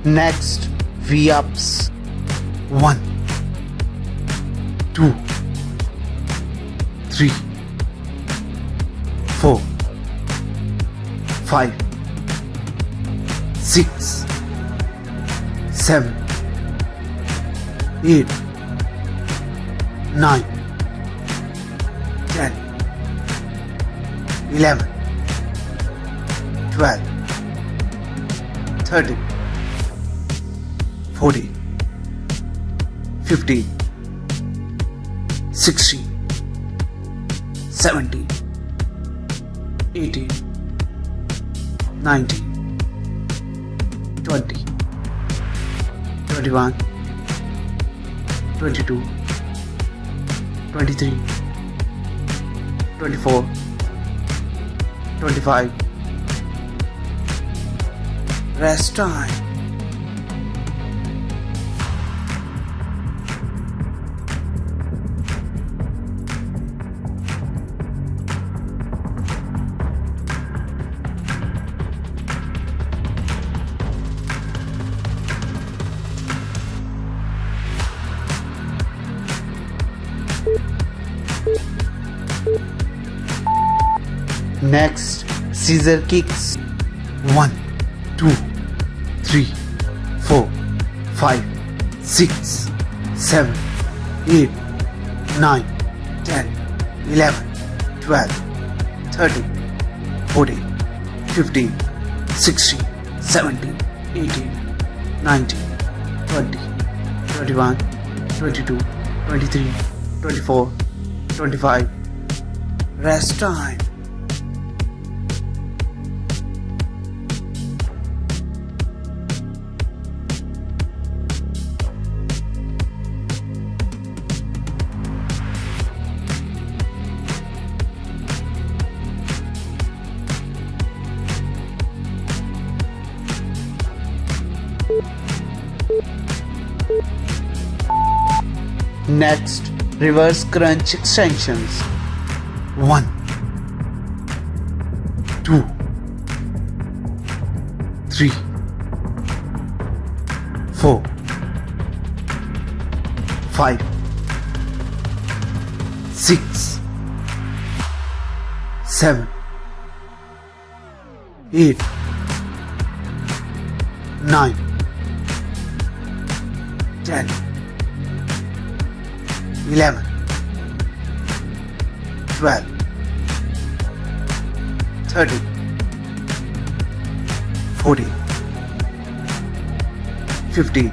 Next, V-ups. 1, 2, 3, 4, 5, 6, 7, 8, 9, 10, 11, 12, 13, 14, 15, 16, 17, 18, 19, 20, 21, 22, 23, 24, 25. Rest time. Next, scissor kicks. 1, 2, 3, 4, 5, 6, 7, 8, 9, 10, 11, 12, 13, 14, 15, 16, 17, 18, 19, 20, 21, 22, 23, 24, 25. Rest time. Next, reverse crunch extensions. 1, 2, 3, 4, 5, 6, 7, 8, 9, 10, 11, 12, 13, 14, 15,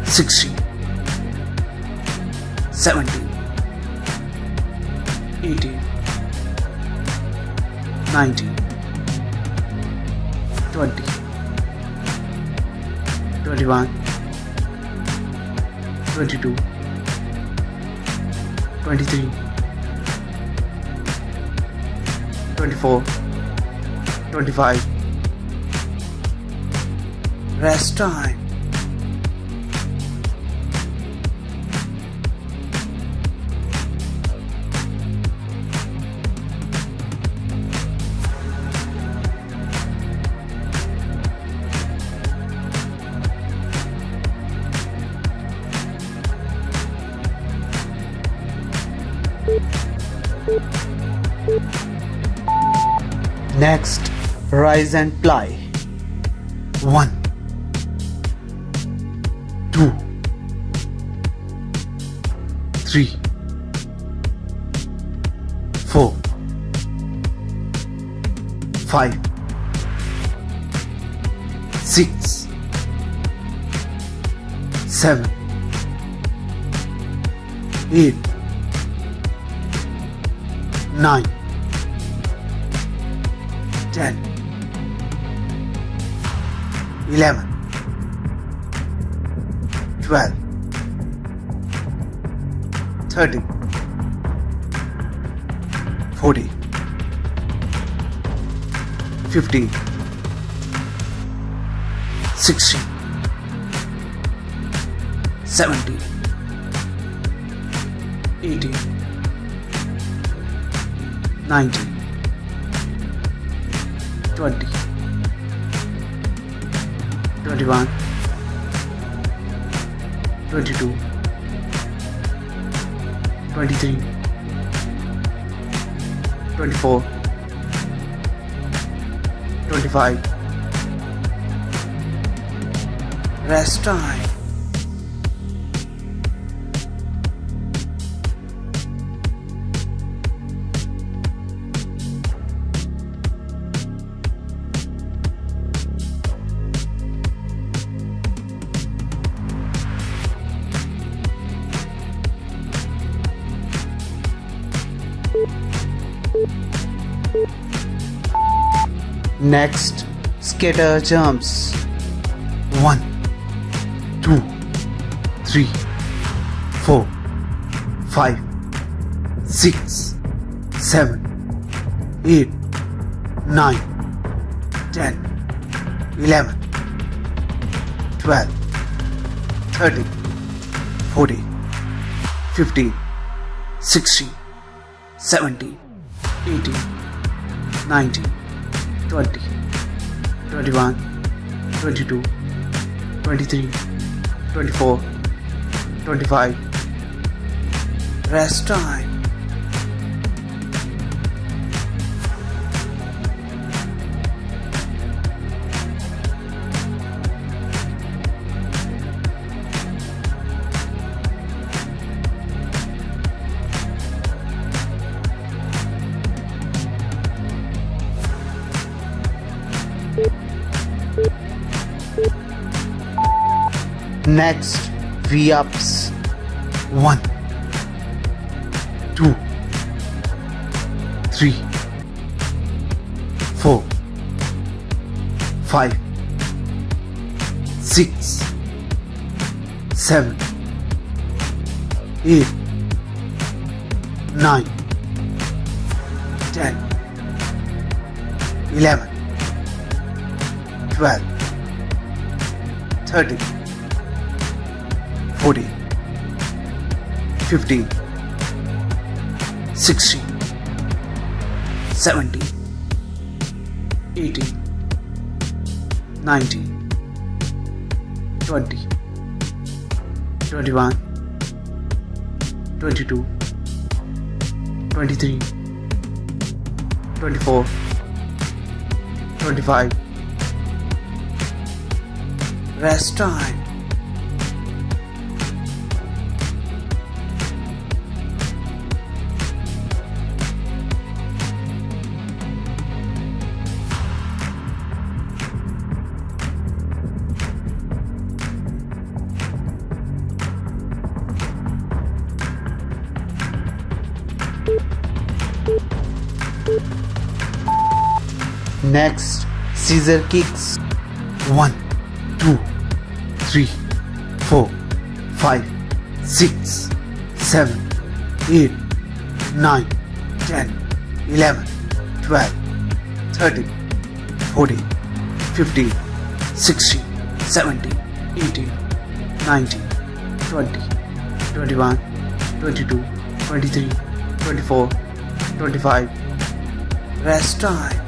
16, 17, 18, 19, 20, 21, 22, 23, 24, 25. Rest time. Next, rise and ply. 1, 2, 3, 4, 5, 6, 7, 8, 9, 10, 11, 12, 13, 14, 15, 16, 17, 18, 19, 20, 21, 22, 23, 24, 25. Rest time. Next, skater jumps. 1, 2, 3, 4, 5, 6, 7, 8, 9, 10, 11, 12, 13, 14, 15, 16, 17, 18, 19, 20, 21, 22, 23, 24, 25. Rest time. Next, V-ups. 1, 2, 3, 4, 5, 6, 7, 8, 9, 10, 11, 12, 13, 14, 15, 16, 17, 18, 19, 20, 21, 22, 23, 24, 25. Rest time. Next, scissor kicks. 1, 2, 3, 4, 5, 6, 7, 8, 9, 10, 11, 12, 13, 14, 15, 16, 17, 18, 19, 20, 21, 22, 23, 24, 25. Rest time.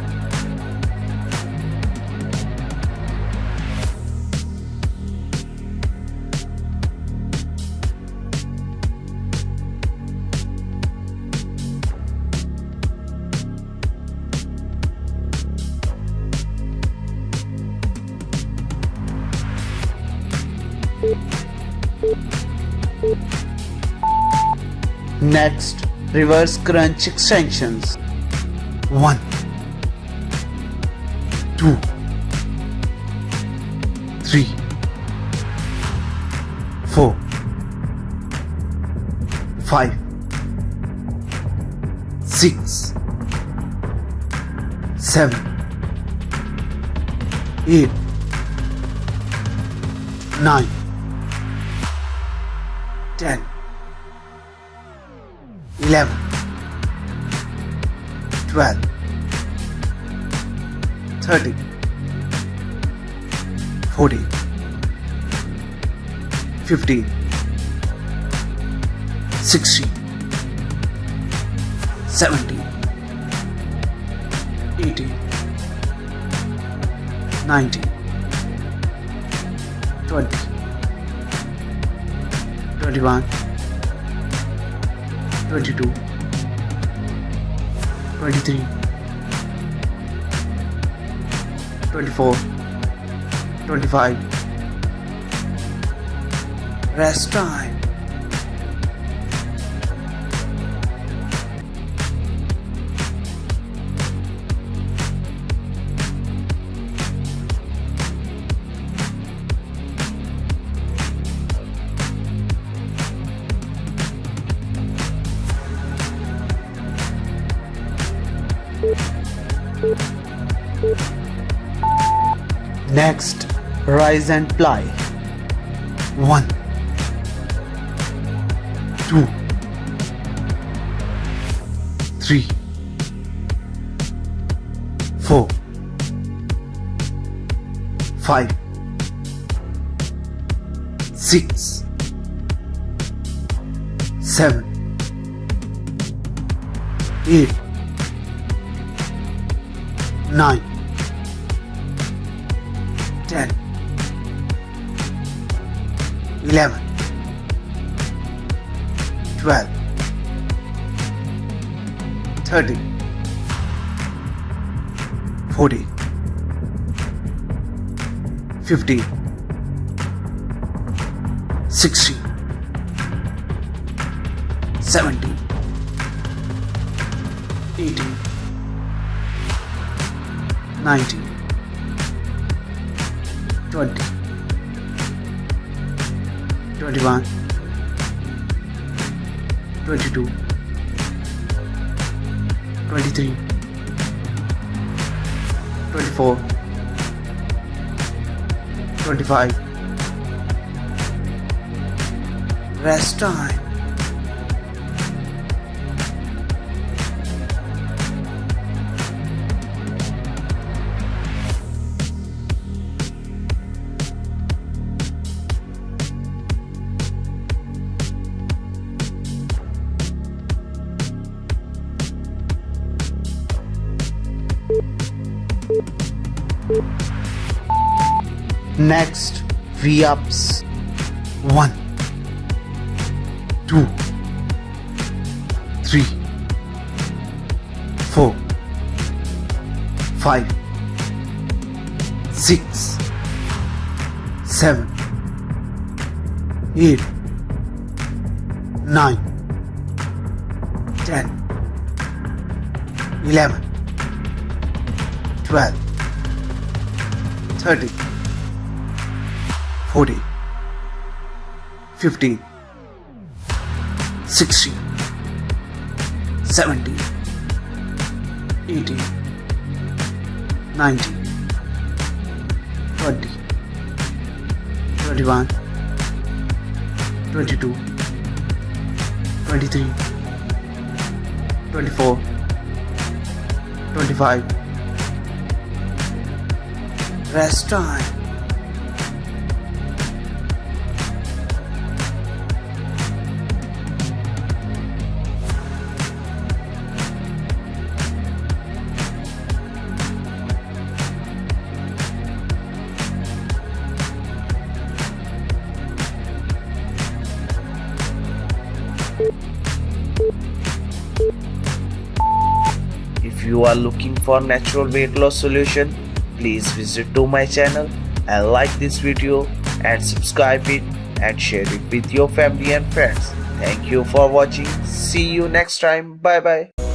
Next, reverse crunch extensions. 1, 2, 3, 4, 5, 6, 7, 8, 9, 10, 11, 12, 13, 14, 15, 16, 17, 18, 19, 20, 21, 22, 23, 24, 25. Rest time. Next, rise and ply. 1, 2, 3, 4, 5, 6, 7, 8, 9, 10, 11, 12, 13, 14, 15, 16, 17, 18, 19, 20, 21, 22, 23, 24, 25. Rest time. Next, V-ups. 1, 2, 3, 4, 5, 6, 7, 8, 9, 10, 11, 12, 13, 14, 15, 16, 17, 18, 19, 20, 21, 22, 23, 24, 25. Rest time. If you are looking for natural weight loss solution, please visit to my channel and like this video and subscribe it and share it with your family and friends. Thank you for watching. See you next time. Bye bye.